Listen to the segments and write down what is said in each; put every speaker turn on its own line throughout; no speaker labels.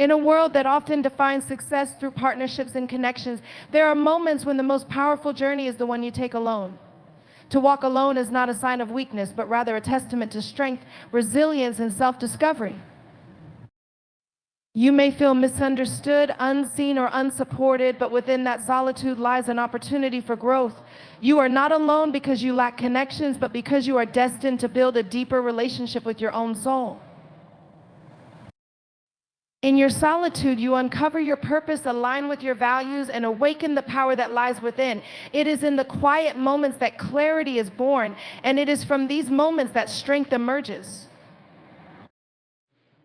In a world that often defines success through partnerships and connections, there are moments when the most powerful journey is the one you take alone. To walk alone is not a sign of weakness, but rather a testament to strength, resilience, and self-discovery. You may feel misunderstood, unseen, or unsupported, but within that solitude lies an opportunity for growth. You are not alone because you lack connections, but because you are destined to build a deeper relationship with your own soul. In your solitude, you uncover your purpose, align with your values, and awaken the power that lies within. It is in the quiet moments that clarity is born, and it is from these moments that strength emerges.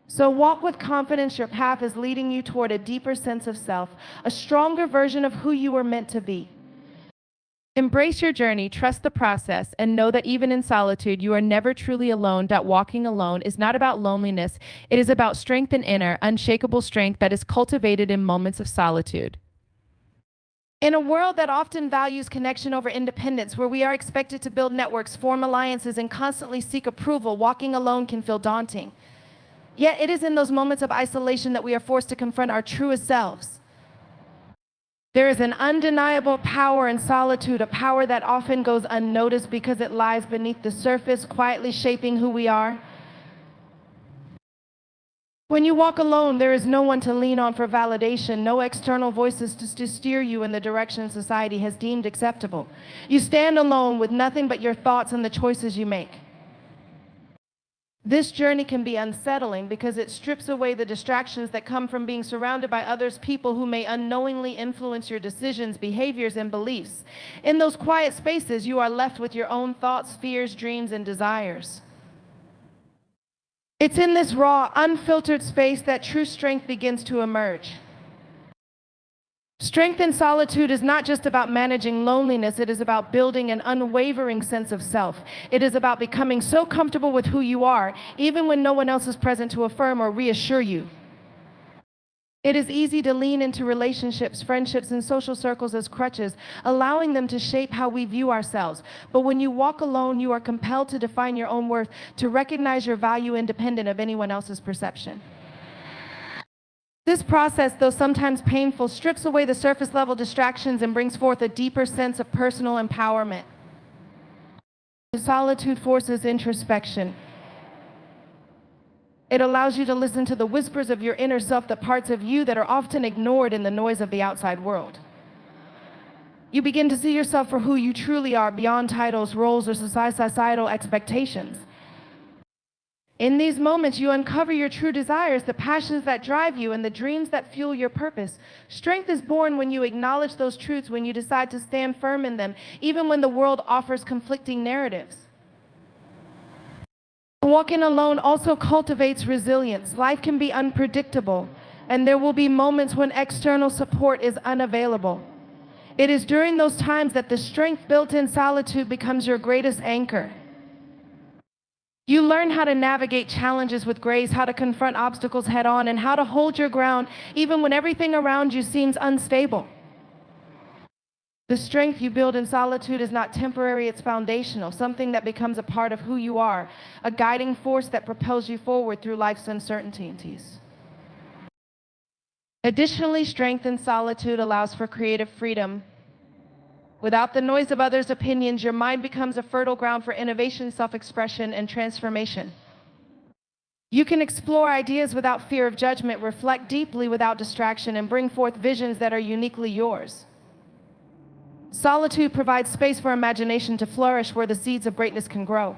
So walk with confidence. Your path is leading you toward a deeper sense of self, a stronger version of who you were meant to be. Embrace your journey, trust the process, and know that even in solitude, you are never truly alone. That walking alone is not about loneliness. It is about strength and inner, unshakable strength that is cultivated in moments of solitude. In a world that often values connection over independence, where we are expected to build networks, form alliances, and constantly seek approval, walking alone can feel daunting. Yet it is in those moments of isolation that we are forced to confront our truest selves. There is an undeniable power in solitude, a power that often goes unnoticed because it lies beneath the surface, quietly shaping who we are. When you walk alone, there is no one to lean on for validation, no external voices to steer you in the direction society has deemed acceptable. You stand alone with nothing but your thoughts and the choices you make. This journey can be unsettling because it strips away the distractions that come from being surrounded by others, people who may unknowingly influence your decisions, behaviors, and beliefs. In those quiet spaces, you are left with your own thoughts, fears, dreams, and desires. It's in this raw, unfiltered space that true strength begins to emerge. Strength in solitude is not just about managing loneliness, it is about building an unwavering sense of self. It is about becoming so comfortable with who you are, even when no one else is present to affirm or reassure you. It is easy to lean into relationships, friendships, and social circles as crutches, allowing them to shape how we view ourselves. But when you walk alone, you are compelled to define your own worth, to recognize your value independent of anyone else's perception. This process, though sometimes painful, strips away the surface-level distractions and brings forth a deeper sense of personal empowerment. Solitude forces introspection. It allows you to listen to the whispers of your inner self, the parts of you that are often ignored in the noise of the outside world. You begin to see yourself for who you truly are, beyond titles, roles, or societal expectations. In these moments, you uncover your true desires, the passions that drive you, and the dreams that fuel your purpose. Strength is born when you acknowledge those truths, when you decide to stand firm in them, even when the world offers conflicting narratives. Walking alone also cultivates resilience. Life can be unpredictable, and there will be moments when external support is unavailable. It is during those times that the strength built in solitude becomes your greatest anchor. You learn how to navigate challenges with grace, how to confront obstacles head on, and how to hold your ground even when everything around you seems unstable. The strength you build in solitude is not temporary, it's foundational, something that becomes a part of who you are, a guiding force that propels you forward through life's uncertainties. Additionally, strength in solitude allows for creative freedom. Without the noise of others' opinions, your mind becomes a fertile ground for innovation, self-expression, and transformation. You can explore ideas without fear of judgment, reflect deeply without distraction, and bring forth visions that are uniquely yours. Solitude provides space for imagination to flourish, where the seeds of greatness can grow.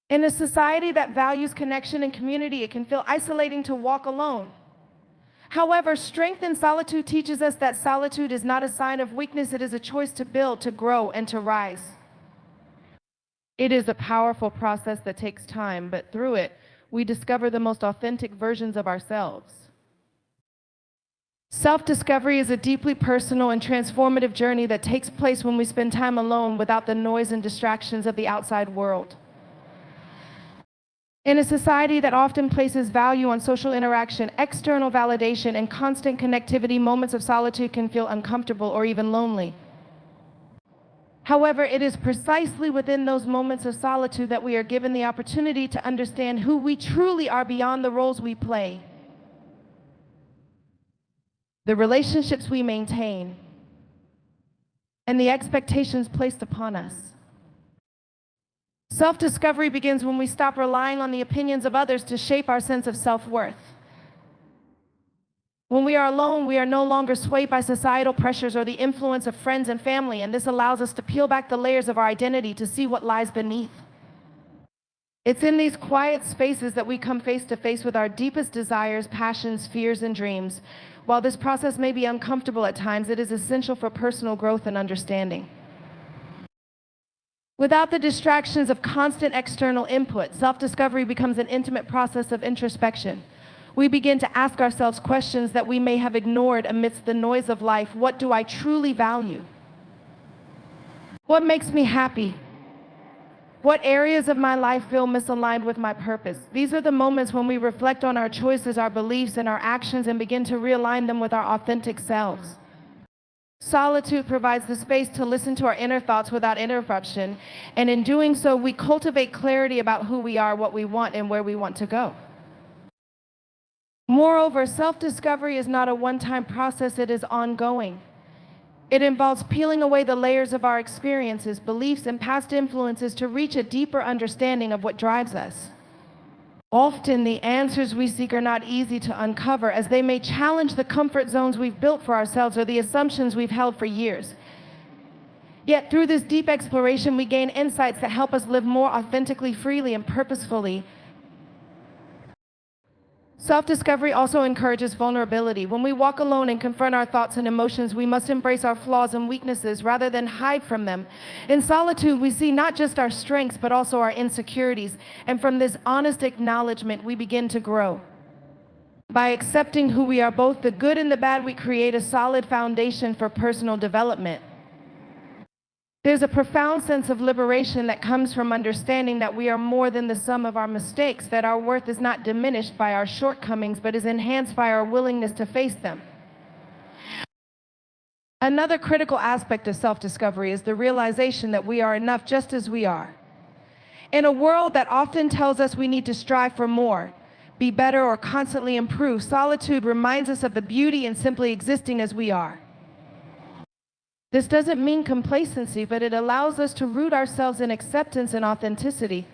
In a society that values connection and community, it can feel isolating to walk alone. However, strength in solitude teaches us that solitude is not a sign of weakness, it is a choice to build, to grow, and to rise. It is a powerful process that takes time, but through it, we discover the most authentic versions of ourselves. Self-discovery is a deeply personal and transformative journey that takes place when we spend time alone without the noise and distractions of the outside world. In a society that often places value on social interaction, external validation, and constant connectivity, moments of solitude can feel uncomfortable or even lonely. However, it is precisely within those moments of solitude that we are given the opportunity to understand who we truly are beyond the roles we play. the relationships we maintain, and the expectations placed upon us. Self-discovery begins when we stop relying on the opinions of others to shape our sense of self-worth. When we are alone, we are no longer swayed by societal pressures or the influence of friends and family, and this allows us to peel back the layers of our identity to see what lies beneath. It's in these quiet spaces that we come face to face with our deepest desires, passions, fears, and dreams. While this process may be uncomfortable at times, it is essential for personal growth and understanding. Without the distractions of constant external input, self-discovery becomes an intimate process of introspection. We begin to ask ourselves questions that we may have ignored amidst the noise of life. What do I truly value? What makes me happy? What areas of my life feel misaligned with my purpose? These are the moments when we reflect on our choices, our beliefs, and our actions and begin to realign them with our authentic selves. Solitude provides the space to listen to our inner thoughts without interruption, and in doing so, we cultivate clarity about who we are, what we want, and where we want to go. Moreover, self-discovery is not a one-time process, it is ongoing. It involves peeling away the layers of our experiences, beliefs, and past influences to reach a deeper understanding of what drives us. Often, the answers we seek are not easy to uncover, as they may challenge the comfort zones we've built for ourselves or the assumptions we've held for years. Yet, through this deep exploration, we gain insights that help us live more authentically, freely, and purposefully. Self-discovery also encourages vulnerability. When we walk alone and confront our thoughts and emotions, we must embrace our flaws and weaknesses rather than hide from them. In solitude, we see not just our strengths, but also our insecurities. And from this honest acknowledgement, we begin to grow. By accepting who we are, both the good and the bad, we create a solid foundation for personal development. There's a profound sense of liberation that comes from understanding that we are more than the sum of our mistakes, that our worth is not diminished by our shortcomings, but is enhanced by our willingness to face them. Another critical aspect of self-discovery is the realization that we are enough just as we are. In a world that often tells us we need to strive for more, be better, or constantly improve, solitude reminds us of the beauty in simply existing as we are. This doesn't mean complacency, but it allows us to root ourselves in acceptance and authenticity.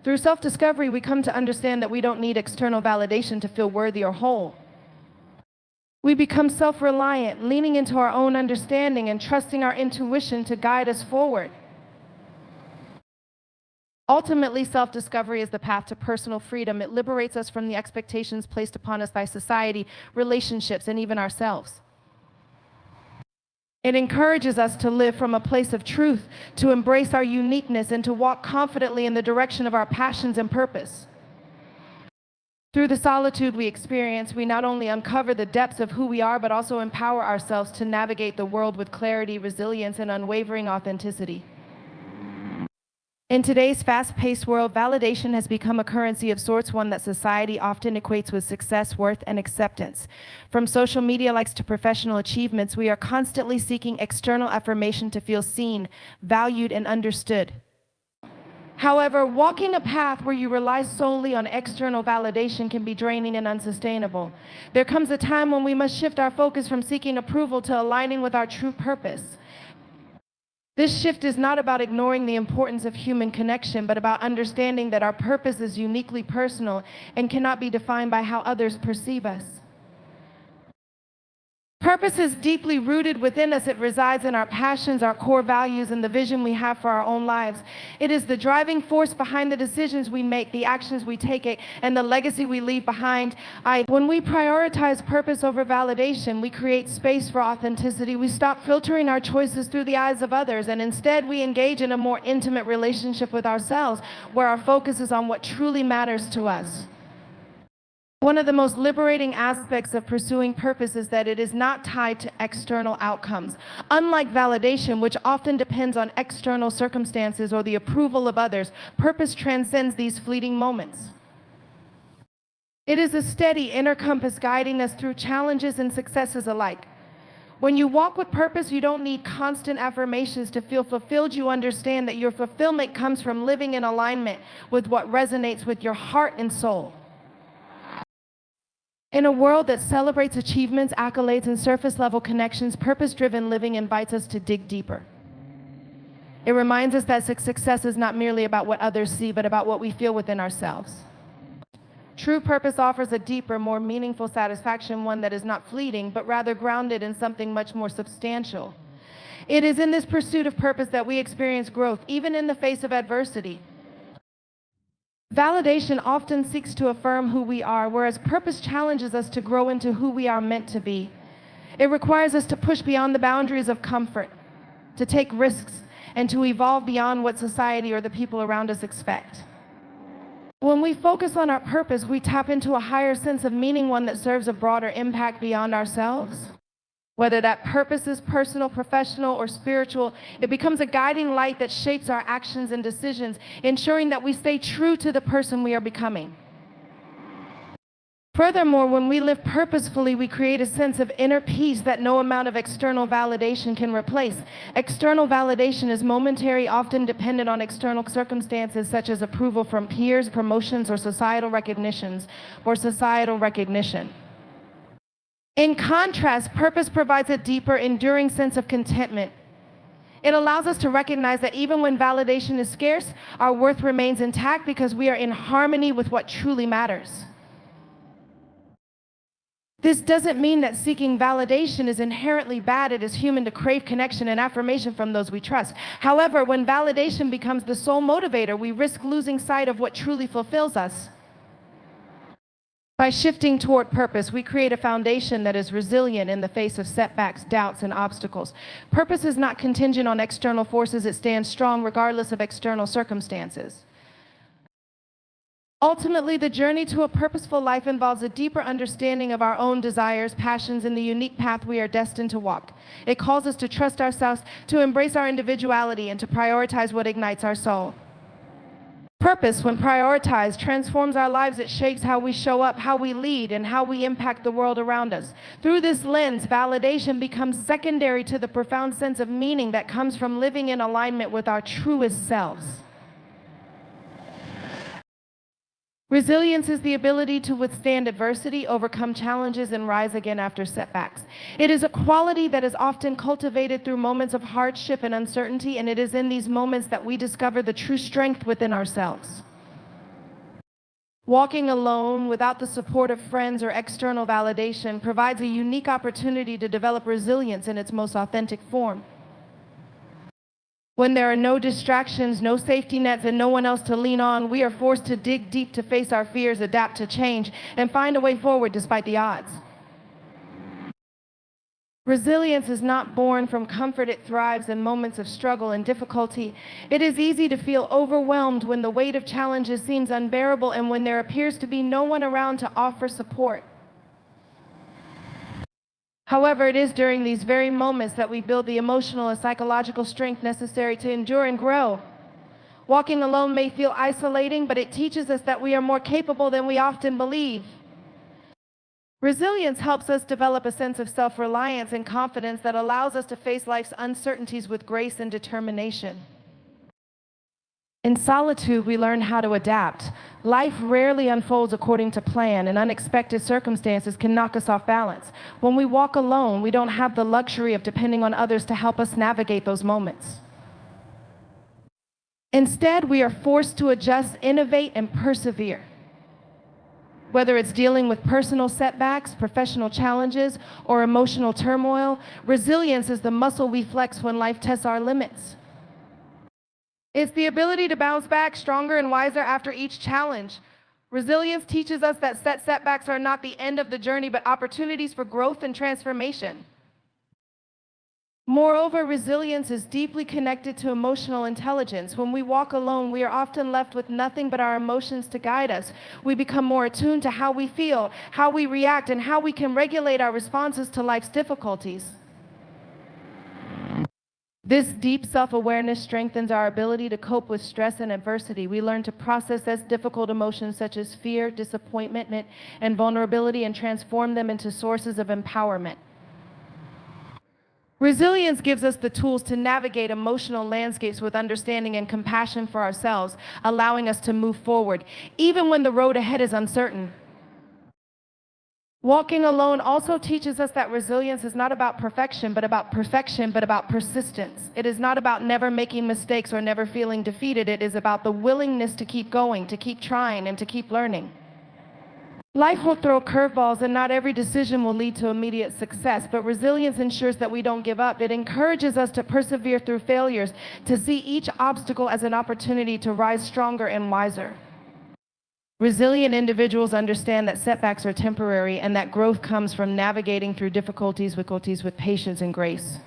Through self-discovery, we come to understand that we don't need external validation to feel worthy or whole. We become self-reliant, leaning into our own understanding and trusting our intuition to guide us forward. Ultimately, self-discovery is the path to personal freedom. It liberates us from the expectations placed upon us by society, relationships, and even ourselves. It encourages us to live from a place of truth, to embrace our uniqueness, and to walk confidently in the direction of our passions and purpose. Through the solitude we experience, we not only uncover the depths of who we are, but also empower ourselves to navigate the world with clarity, resilience, and unwavering authenticity. In today's fast-paced world, validation has become a currency of sorts, one that society often equates with success, worth, and acceptance. From social media likes to professional achievements, we are constantly seeking external affirmation to feel seen, valued, and understood. However, walking a path where you rely solely on external validation can be draining and unsustainable. There comes a time when we must shift our focus from seeking approval to aligning with our true purpose. This shift is not about ignoring the importance of human connection, but about understanding that our purpose is uniquely personal and cannot be defined by how others perceive us. Purpose is deeply rooted within us. It resides in our passions, our core values, and the vision we have for our own lives. It is the driving force behind the decisions we make, the actions we take, and the legacy we leave behind. When we prioritize purpose over validation, we create space for authenticity. We stop filtering our choices through the eyes of others, and instead we engage in a more intimate relationship with ourselves, where our focus is on what truly matters to us. One of the most liberating aspects of pursuing purpose is that it is not tied to external outcomes. Unlike validation, which often depends on external circumstances or the approval of others, purpose transcends these fleeting moments. It is a steady inner compass guiding us through challenges and successes alike. When you walk with purpose, you don't need constant affirmations to feel fulfilled. You understand that your fulfillment comes from living in alignment with what resonates with your heart and soul. In a world that celebrates achievements, accolades, and surface-level connections, purpose-driven living invites us to dig deeper. It reminds us that success is not merely about what others see, but about what we feel within ourselves. True purpose offers a deeper, more meaningful satisfaction, one that is not fleeting, but rather grounded in something much more substantial. It is in this pursuit of purpose that we experience growth, even in the face of adversity. Validation often seeks to affirm who we are, whereas purpose challenges us to grow into who we are meant to be. It requires us to push beyond the boundaries of comfort, to take risks, and to evolve beyond what society or the people around us expect. When we focus on our purpose, we tap into a higher sense of meaning, one that serves a broader impact beyond ourselves. Whether that purpose is personal, professional, or spiritual, it becomes a guiding light that shapes our actions and decisions, ensuring that we stay true to the person we are becoming. Furthermore, when we live purposefully, we create a sense of inner peace that no amount of external validation can replace. External validation is momentary, often dependent on external circumstances such as approval from peers, promotions, or societal recognition. In contrast, purpose provides a deeper, enduring sense of contentment. It allows us to recognize that even when validation is scarce, our worth remains intact because we are in harmony with what truly matters. This doesn't mean that seeking validation is inherently bad. It is human to crave connection and affirmation from those we trust. However, when validation becomes the sole motivator, we risk losing sight of what truly fulfills us. By shifting toward purpose, we create a foundation that is resilient in the face of setbacks, doubts, and obstacles. Purpose is not contingent on external forces. It stands strong regardless of external circumstances. Ultimately, the journey to a purposeful life involves a deeper understanding of our own desires, passions, and the unique path we are destined to walk. It calls us to trust ourselves, to embrace our individuality, and to prioritize what ignites our soul. Purpose, when prioritized, transforms our lives. It shapes how we show up, how we lead, and how we impact the world around us. Through this lens, validation becomes secondary to the profound sense of meaning that comes from living in alignment with our truest selves. Resilience is the ability to withstand adversity, overcome challenges, and rise again after setbacks. It is a quality that is often cultivated through moments of hardship and uncertainty, and it is in these moments that we discover the true strength within ourselves. Walking alone, without the support of friends or external validation, provides a unique opportunity to develop resilience in its most authentic form. When there are no distractions, no safety nets, and no one else to lean on, we are forced to dig deep to face our fears, adapt to change, and find a way forward despite the odds. Resilience is not born from comfort. It thrives in moments of struggle and difficulty. It is easy to feel overwhelmed when the weight of challenges seems unbearable and when there appears to be no one around to offer support. However, it is during these very moments that we build the emotional and psychological strength necessary to endure and grow. Walking alone may feel isolating, but it teaches us that we are more capable than we often believe. Resilience helps us develop a sense of self-reliance and confidence that allows us to face life's uncertainties with grace and determination. In solitude, we learn how to adapt. Life rarely unfolds according to plan, and unexpected circumstances can knock us off balance. When we walk alone, we don't have the luxury of depending on others to help us navigate those moments. Instead, we are forced to adjust, innovate, and persevere. Whether it's dealing with personal setbacks, professional challenges, or emotional turmoil, resilience is the muscle we flex when life tests our limits. It's the ability to bounce back stronger and wiser after each challenge. Resilience teaches us that setbacks are not the end of the journey, but opportunities for growth and transformation. Moreover, resilience is deeply connected to emotional intelligence. When we walk alone, we are often left with nothing but our emotions to guide us. We become more attuned to how we feel, how we react, and how we can regulate our responses to life's difficulties. This deep self-awareness strengthens our ability to cope with stress and adversity. We learn to process difficult emotions such as fear, disappointment, and vulnerability and transform them into sources of empowerment. Resilience gives us the tools to navigate emotional landscapes with understanding and compassion for ourselves, allowing us to move forward, even when the road ahead is uncertain. Walking alone also teaches us that resilience is not about perfection, but about persistence. It is not about never making mistakes or never feeling defeated. It is about the willingness to keep going, to keep trying, and to keep learning. Life will throw curveballs, and not every decision will lead to immediate success, but resilience ensures that we don't give up. It encourages us to persevere through failures, to see each obstacle as an opportunity to rise stronger and wiser. Resilient individuals understand that setbacks are temporary and that growth comes from navigating through difficulties with patience and grace.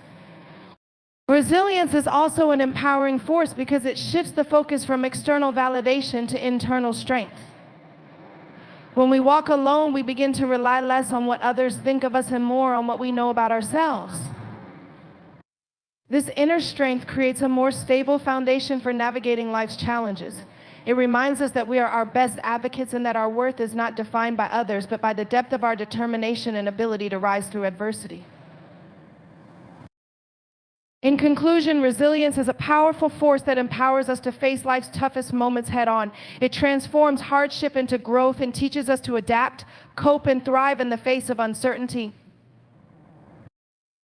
Resilience is also an empowering force because it shifts the focus from external validation to internal strength. When we walk alone, we begin to rely less on what others think of us and more on what we know about ourselves. This inner strength creates a more stable foundation for navigating life's challenges. It reminds us that we are our best advocates and that our worth is not defined by others, but by the depth of our determination and ability to rise through adversity. In conclusion, resilience is a powerful force that empowers us to face life's toughest moments head-on. It transforms hardship into growth and teaches us to adapt, cope, and thrive in the face of uncertainty.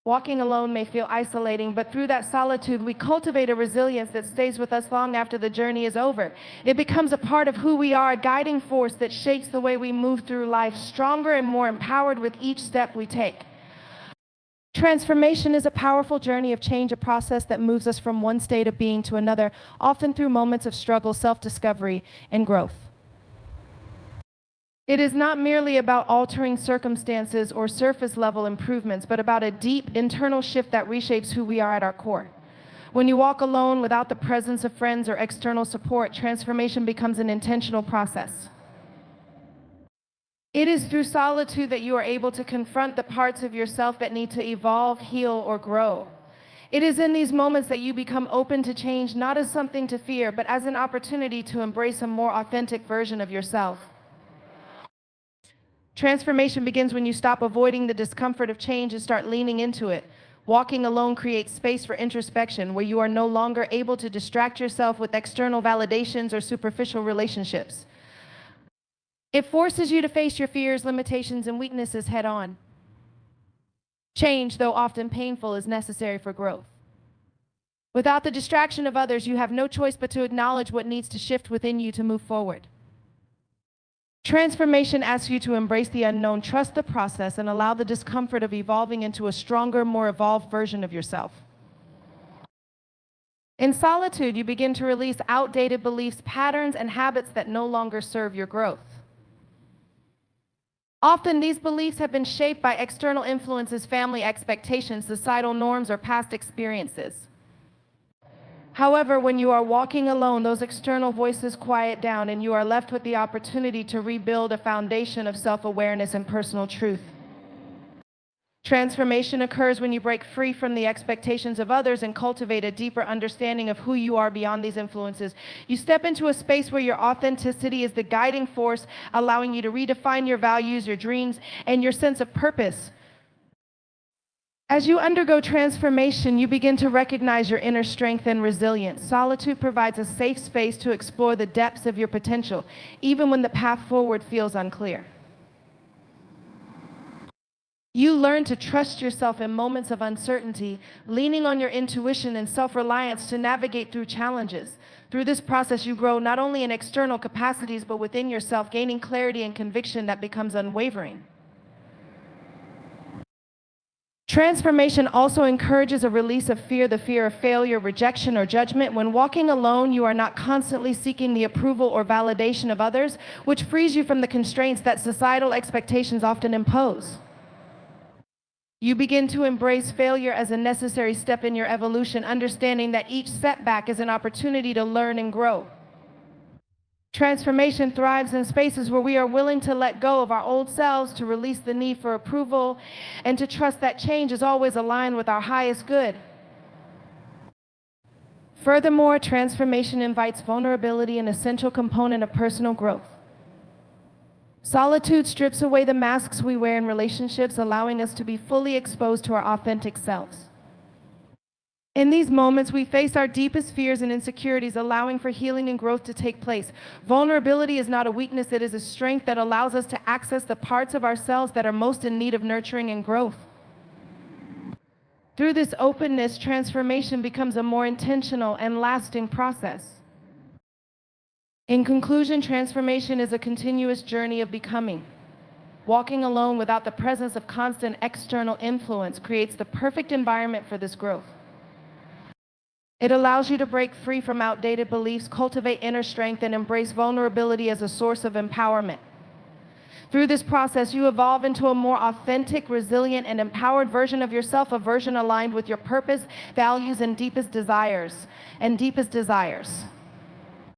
Walking alone may feel isolating, but through that solitude, we cultivate a resilience that stays with us long after the journey is over. It becomes a part of who we are, a guiding force that shapes the way we move through life, stronger and more empowered with each step we take. Transformation is a powerful journey of change, a process that moves us from one state of being to another, often through moments of struggle, self-discovery, and growth. It is not merely about altering circumstances or surface-level improvements, but about a deep internal shift that reshapes who we are at our core. When you walk alone without the presence of friends or external support, transformation becomes an intentional process. It is through solitude that you are able to confront the parts of yourself that need to evolve, heal, or grow. It is in these moments that you become open to change, not as something to fear, but as an opportunity to embrace a more authentic version of yourself. Transformation begins when you stop avoiding the discomfort of change and start leaning into it. Walking alone creates space for introspection, where you are no longer able to distract yourself with external validations or superficial relationships. It forces you to face your fears, limitations, and weaknesses head-on. Change, though often painful, is necessary for growth. Without the distraction of others, you have no choice but to acknowledge what needs to shift within you to move forward. Transformation asks you to embrace the unknown, trust the process, and allow the discomfort of evolving into a stronger, more evolved version of yourself. In solitude, you begin to release outdated beliefs, patterns, and habits that no longer serve your growth. Often, these beliefs have been shaped by external influences, family expectations, societal norms, or past experiences. However, when you are walking alone, those external voices quiet down and you are left with the opportunity to rebuild a foundation of self-awareness and personal truth. Transformation occurs when you break free from the expectations of others and cultivate a deeper understanding of who you are beyond these influences. You step into a space where your authenticity is the guiding force, allowing you to redefine your values, your dreams, and your sense of purpose. As you undergo transformation, you begin to recognize your inner strength and resilience. Solitude provides a safe space to explore the depths of your potential, even when the path forward feels unclear. You learn to trust yourself in moments of uncertainty, leaning on your intuition and self-reliance to navigate through challenges. Through this process, you grow not only in external capacities, but within yourself, gaining clarity and conviction that becomes unwavering. Transformation also encourages a release of fear, the fear of failure, rejection, or judgment. When walking alone, you are not constantly seeking the approval or validation of others, which frees you from the constraints that societal expectations often impose. You begin to embrace failure as a necessary step in your evolution, understanding that each setback is an opportunity to learn and grow. Transformation thrives in spaces where we are willing to let go of our old selves, to release the need for approval, and to trust that change is always aligned with our highest good. Furthermore, transformation invites vulnerability, an essential component of personal growth. Solitude strips away the masks we wear in relationships, allowing us to be fully exposed to our authentic selves. In these moments, we face our deepest fears and insecurities, allowing for healing and growth to take place. Vulnerability is not a weakness, it is a strength that allows us to access the parts of ourselves that are most in need of nurturing and growth. Through this openness, transformation becomes a more intentional and lasting process. In conclusion, transformation is a continuous journey of becoming. Walking alone without the presence of constant external influence creates the perfect environment for this growth. It allows you to break free from outdated beliefs, cultivate inner strength, and embrace vulnerability as a source of empowerment. Through this process, you evolve into a more authentic, resilient, and empowered version of yourself, a version aligned with your purpose, values, and deepest desires.